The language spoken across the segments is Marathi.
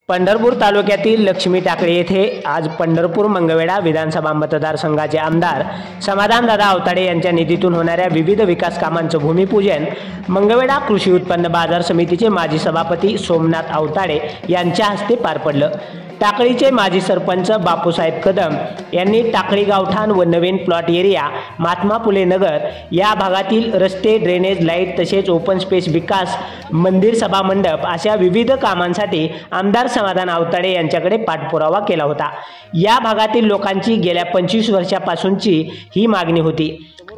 पंढरपूर तालुक्यातील लक्ष्मी टाकळी येथे आज पंढरपूर मंगळवेढा विधानसभा मतदारसंघाचे आमदार समाधानदादा आवताडे यांच्या निधीतून होणाऱ्या विविध विकास कामांचं भूमिपूजन मंगळवेढा कृषी उत्पन्न बाजार समितीचे माजी सभापती सोमनाथ आवताडे यांच्या हस्ते पार पडलं। टाकळीचे माजी सरपंच बापूसाहेब कदम यांनी टाकळी गावठाण व नवीन प्लॉट एरिया महात्मा फुले नगर या भागातील रस्ते, ड्रेनेज, लाईट तसेच ओपन स्पेस विकास, मंदिर, सभा मंडप अशा विविध कामांसाठी आमदार समाधान आवताडे यांच्याकडे पाठपुरावा केला होता। या भागातील लोकांची गेल्या 25 वर्षापासूनची ही मागणी होती।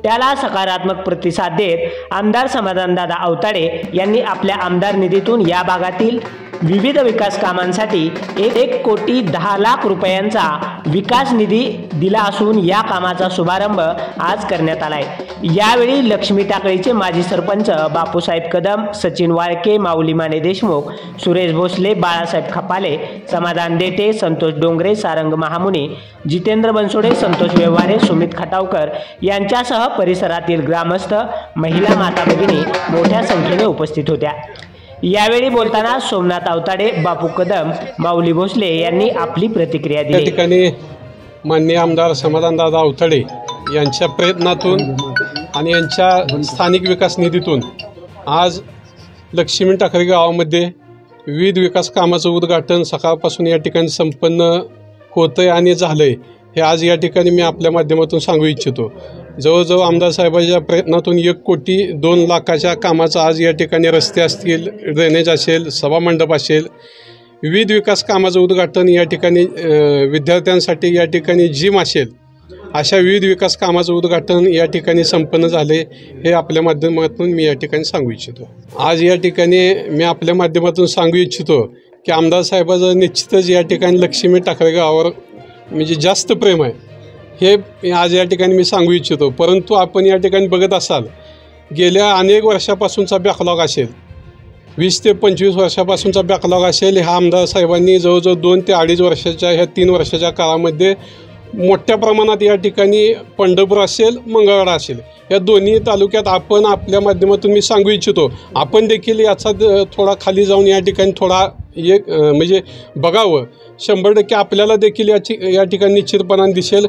त्याला सकारात्मक प्रतिसाद देत आमदार समाधानदादा आवताडे यांनी आपल्या आमदार निधीतून या भागातील विविध विकास कामांसाठी 1,10,00,000 रुपयांचा विकास निधी दिला असून या कामाचा शुभारंभ आज करण्यात आलाय। यावेळी लक्ष्मी टाकळीचे माजी सरपंच बापूसाहेब कदम, सचिन वाळके, माऊली माने देशमुख, सुरेश भोसले, बाळासाहेब खपाले, समाधान देटे, संतोष डोंगरे, सारंग महामुनी, जितेंद्र बनसोडे, संतोष व्यवहारे, सुमित खटावकर यांच्यासह परिसरातील ग्रामस्थ, महिला, माता भगिनी मोठ्या संख्येने उपस्थित होत्या। यावेळी बोलताना सोमनाथ आवताडे, बापू कदम, माऊली भोसले यांनी आपली प्रतिक्रिया दिली। या ठिकाणी माननीय आमदार समाधानदादा आवताडे यांच्या प्रयत्नातून आणि यांच्या स्थानिक विकास निधीतून आज लक्ष्मी टाकळी गावामध्ये विविध विकास कामाचं उद्घाटन सकाळपासून या ठिकाणी संपन्न होतंय आणि झालंय हे आज या ठिकाणी मी आपल्या माध्यमातून सांगू इच्छितो। जवळजवळ आमदार साहेबांच्या प्रयत्नातून 1,02,00,000 कामाचं आज या ठिकाणी रस्ते असतील, ड्रेनेज असेल, सभामंडप असेल, विविध विकास कामाचं उद्घाटन या ठिकाणी विद्यार्थ्यांसाठी या ठिकाणी जिम असेल, अशा विविध विकास कामाचं उद्घाटन या ठिकाणी संपन्न झाले हे आपल्या माध्यमातून मी या ठिकाणी सांगू इच्छितो। आज या ठिकाणी मी आपल्या माध्यमातून सांगू इच्छितो की आमदार साहेबाचं निश्चितच या ठिकाणी लक्ष्मी टाकळी गावावर म्हणजे जास्त प्रेम आहे हे आज या ठिकाणी मी सांगू इच्छितो। परंतु आपण या ठिकाणी बघत असाल गेल्या अनेक वर्षापासूनचा बॅकलॉग असेल, 20 ते 25 वर्षापासूनचा बॅकलॉग असेल, ह्या आमदार साहेबांनी जवळजवळ 2 ते 2.5 वर्षाच्या ह्या 3 वर्षाच्या काळामध्ये मोठ्या प्रमाणात या ठिकाणी पंढरपूर असेल, मंगळवेढा असेल या दोन्ही तालुक्यात आपण आपल्या माध्यमातून मी सांगू इच्छितो आपण देखील याचा थोडा खाली जाऊन या ठिकाणी थोडा म्हणजे बघावं। 100% आपल्याला देखील या ठिकाणी निश्चितपणाने दिसेल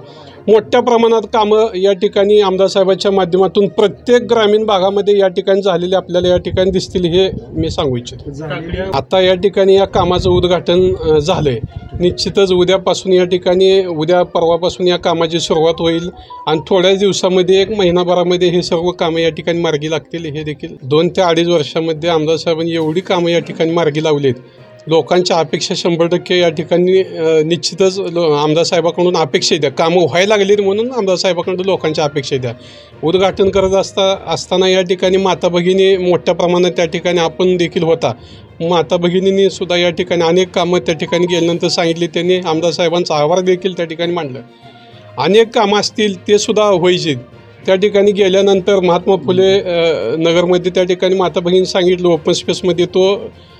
मोठ्या प्रमाणात कामं या ठिकाणी आमदार साहेबांच्या माध्यमातून प्रत्येक ग्रामीण भागामध्ये या ठिकाणी झालेले आपल्याला या ठिकाणी दिसतील हे मी सांगू इच्छितो। आता या ठिकाणी या कामाचं उद्घाटन झालंय, निश्चितच उद्यापासून या ठिकाणी उद्या परवापासून या कामाची सुरुवात होईल आणि थोड्याच दिवसामध्ये 1 महिनाभरामध्ये हे सर्व कामं या ठिकाणी मार्गी लागतील। हे देखील 2 ते 2.5 वर्षामध्ये आमदार साहेबांनी एवढी कामं या ठिकाणी मार्गी लावलीत, लोकांच्या अपेक्षा 100% या ठिकाणी निश्चितच आमदार साहेबाकडून अपेक्षा द्या, कामं व्हायला लागलीत म्हणून आमदार साहेबाकडून लोकांच्या अपेक्षा द्या। उद्घाटन करत असताना या ठिकाणी माता भगिनी मोठ्या प्रमाणात त्या ठिकाणी आपण देखील होता, माता भगिनींनी सुद्धा या ठिकाणी अनेक कामं त्या ठिकाणी गेल्यानंतर सांगितली, त्यांनी आमदार साहेबांचा आभार देखील त्या ठिकाणी मांडलं। अनेक कामं असतील ते सुद्धा व्हायचे त्या ठिकाणी गेल्यानंतर महात्मा फुले नगरमध्ये त्या ठिकाणी माता भगिनी सांगितलं ओपन स्पेसमध्ये तो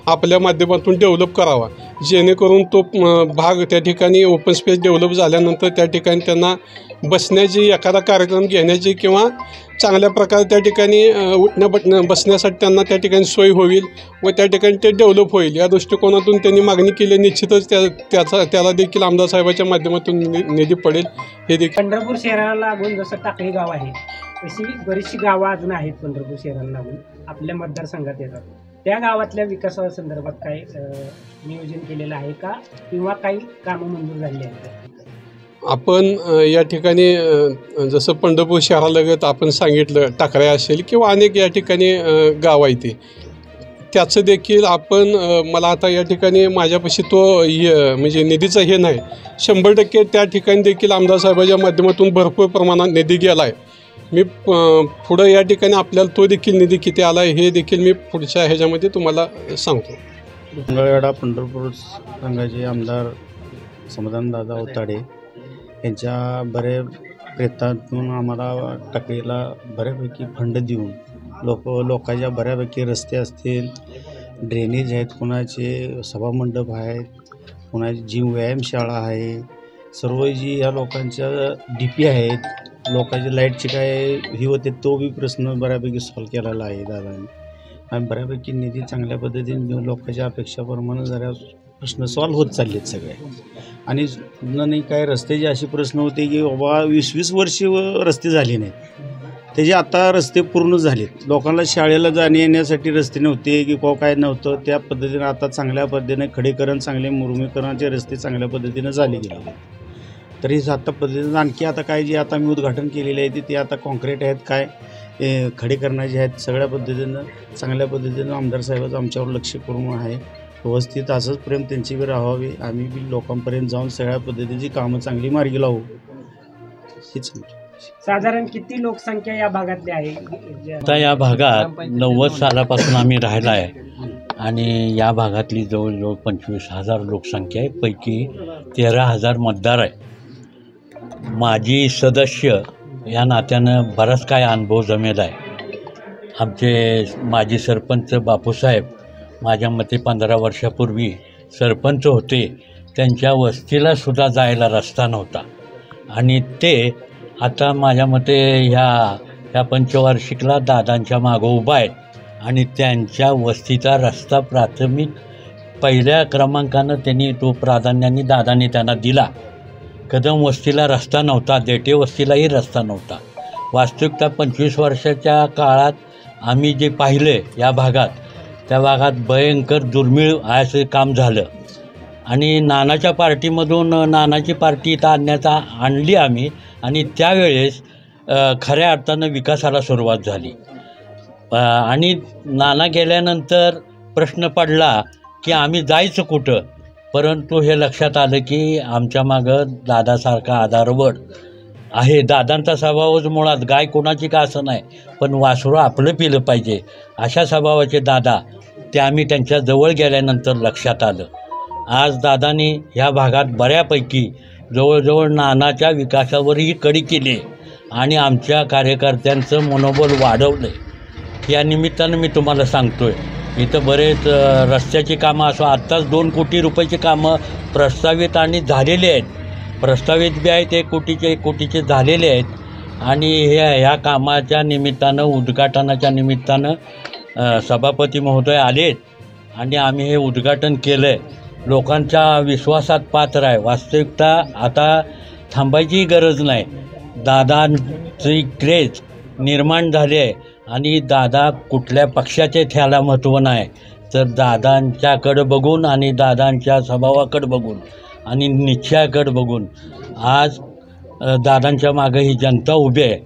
आपल्या माध्यमातून डेव्हलप करावा, जेणेकरून तो भाग त्या ठिकाणी ओपन स्पेस डेव्हलप झाल्यानंतर त्या ठिकाणी त्यांना बसण्याची एखादा कार्यक्रम घेण्याची किंवा चांगल्या प्रकारे त्या ठिकाणी बसण्यासाठी त्यांना त्या ठिकाणी सोय होईल व त्या ठिकाणी ते डेव्हलप होईल या दृष्टिकोनातून त्यांनी मागणी केली। निश्चितच त्याला देखील आमदार साहेबांच्या माध्यमातून निधी पडेल हे देखील। पंढरपूर शहराला लागून जसं टाकळी गाव आहे तशी बरीचशी गावं अजून आहेत पंढरपूर शहराला लागून आपल्या मतदारसंघात येतात, त्या गावातल्या विकासासंदर्भात काय नियोजन केलेलं आहे का किंवा काही कामं मंजूर झाली आहेत? आपण या ठिकाणी जसं पंढरपूर शहरालगत आपण सांगितलं टाकळी असेल किंवा अनेक या ठिकाणी गाव आहे ते त्याचं देखील आपण मला आता या ठिकाणी माझ्यापाशी तो म्हणजे निधीचा हे नाही, 100% त्या ठिकाणी देखील आमदार साहेबांच्या माध्यमातून भरपूर प्रमाणात निधी गेला आहे। मी पुढं या ठिकाणी आपल्याला तो देखील निधी किती आला आहे हे देखील मी पुढच्या ह्याच्यामध्ये तुम्हाला सांगतो। मंगळवेढा पंढरपूर संघाचे आमदार समाधानदादा आवताडे यांच्या बऱ्या प्रयत्नातून आम्हाला टाकळीला बऱ्यापैकी फंड देऊन लोकांच्या बऱ्यापैकी रस्ते असतील, ड्रेनेज आहेत, कोणाचे सभामंडप आहेत, कोणाची जिम व्यायामशाळा आहे, सर्व जी ह्या लोकांच्या DP आहेत, लोकांची लाईटची काय ही होते तो बी प्रश्न बऱ्यापैकी सॉल्व केलेला आहे दादांनी आणि बऱ्यापैकी निधी चांगल्या पद्धतीने देऊन लोकांच्या अपेक्षाप्रमाणे जरा प्रश्न सॉल्व्ह होत चाललेत सगळे. आणि नाही काय रस्त्याचे असे प्रश्न होते की बाबा 20-20 वर्षे रस्ते झाले नाहीत, त्याचे आता रस्ते पूर्ण झालेत. लोकांना शाळेला जाणे येण्यासाठी रस्ते नव्हते की काय नव्हतं, त्या पद्धतीनं आता चांगल्या पद्धतीने खडीकरण, चांगले मुरमीकरणाचे रस्ते चांगल्या पद्धतीनं झाले गेले. तरी आता पद्धतीनं आणखी आता काय जे आता मी उद्घाटन केलेले आहे ते आता कॉन्क्रीट आहेत, काय खडीकरणाचे आहेत, सगळ्या पद्धतीनं चांगल्या पद्धतीनं आमदार साहेबाचं आमच्यावर लक्ष करून आहे. व्यवस्थित असंच प्रेम त्यांची राहावे, आम्ही बी लोकांपर्यंत जाऊन सगळ्या पद्धतीची कामं चांगली मार्गी लावू. हीच साधारण किती लोकसंख्या या भागातली आहे? आता या भागात 90 सालापासून आम्ही राहिला आहे आणि या भागातली जवळजवळ 25,000 लोकसंख्या आहे. पैकी 13,000 मतदार आहे. माजी सदस्य या नात्यानं बराच काय अनुभव जमेला आहे. आमचे माजी सरपंच बापूसाहेब माझ्या मते 15 वर्षापूर्वी सरपंच होते. त्यांच्या वस्तीलासुद्धा जायला रस्ता नव्हता आणि ते आता माझ्या मते ह्या पंचवार्षिकला दादांच्या मागं उभा आहेत आणि त्यांच्या वस्तीचा रस्ता प्राथमिक पहिल्या क्रमांकानं त्यांनी तो प्राधान्याने दादाने त्यांना दिला. कदम वस्तीला रस्ता नव्हता, देटे वस्तीलाही रस्ता नव्हता. वास्तविकता 25 वर्षाच्या काळात आम्ही जे पाहिले या भागात, त्या भागात भयंकर दुर्मिळ असं काम झालं आणि नानाच्या पार्टीमधून नानाची पार्टी इथं आणली आम्ही आणि त्यावेळेस खऱ्या अर्थानं विकासाला सुरुवात झाली. आणि नाना गेल्यानंतर प्रश्न पडला की आम्ही जायचं कुठं, परंतु हे लक्षात आलं की आमच्या मागं दादासारखा आधारवड आहे. दादांचा स्वभावच मुळात गाय कोणाची का असं नाही, पण वासरू आपलं पिलं पाहिजे अशा स्वभावाचे दादा, ते आम्ही त्यांच्या जवळ गेल्यानंतर लक्षात आलं. आज दादांनी ह्या भागात बऱ्यापैकी जवळजवळ नानाच्या विकासावरही कडी केली आणि आमच्या कार्यकर्त्यांचं मनोबल वाढवलं. या निमित्तानं मी तुम्हाला सांगतो आहे, इथं बरेच रस्त्याची कामं असो, आत्ताच 2 कोटी रुपयाची कामं प्रस्तावित आणि झालेली आहेत. प्रस्तावित बी आहेत, 1 कोटीचे झालेले आहेत आणि ह्या कामाच्या निमित्तानं, उद्घाटनाच्या निमित्तानं सभापती महोदय आलेत आणि आम्ही हे उद्घाटन केलं आहे. लोकांच्या विश्वासात पात्र आहे. वास्तविकता आता थांबायची गरज नाही. दादांची क्रेज निर्माण झाली आहे आणि दादा कुठल्या पक्षाचे त्याला महत्त्व नाही, तर दादांच्याकडं बघून आणि दादांच्या स्वभावाकडं बघून आणि निश्चयाकडं बघून आज दादांच्या मागे ही जनता उभी आहे.